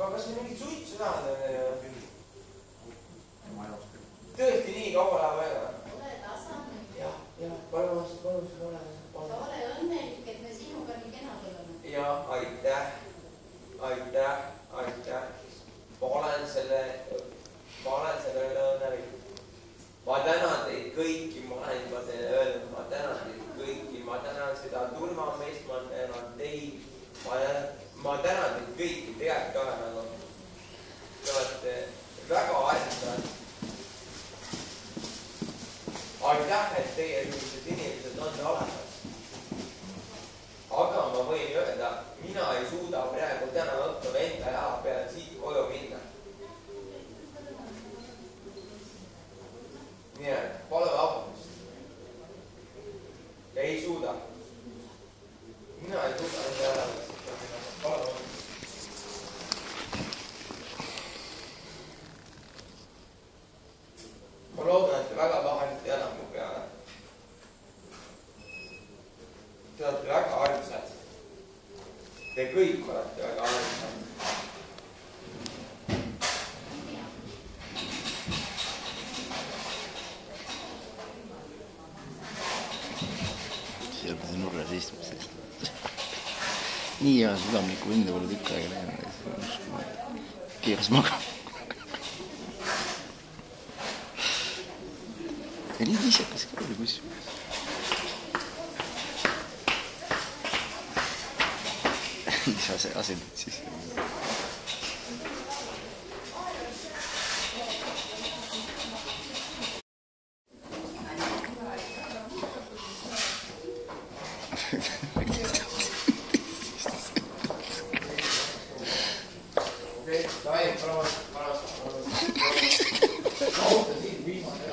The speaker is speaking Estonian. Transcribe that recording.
aga kas me mingit suitsu tahame? Tõesti nii kaua läheb aega? Ole tasane. Jah, palun ole. Sa ole õnnelik, et me sinuga nii kenad oleme. Ja, aitäh. Ma olen selle üle õnnelik. Ma tänan teid kõiki, ma olen juba teile öelnud, ma tänan teid kõiki, ma tänan seda turvameest, ma tänan teid, ma tänan teid kõiki, tegelikult ka nagu. Te olete väga armsad. Aitäh, et teie sellised inimesed on olemas. Aga ma võin öelda, mina ei suuda praegu täna õhtul enda hea peale siit koju minna. Nii et palun vabandust. Ei suuda. Mina ei suuda enda hea peale siit koju minna. Palun vabandust. Ma loodan, et te väga pahasti elab mu peale. Te olete väga armsad. Te kõik olete väga armsad. Seal pidi nurras istumisest. Nii hea südamlikku enda pole tükk aega läinud. Keeras magama. Ja nii viisakas ka oli kusjuures. Mis sa asendid siis? Okei, paras. Kauta siin viimane.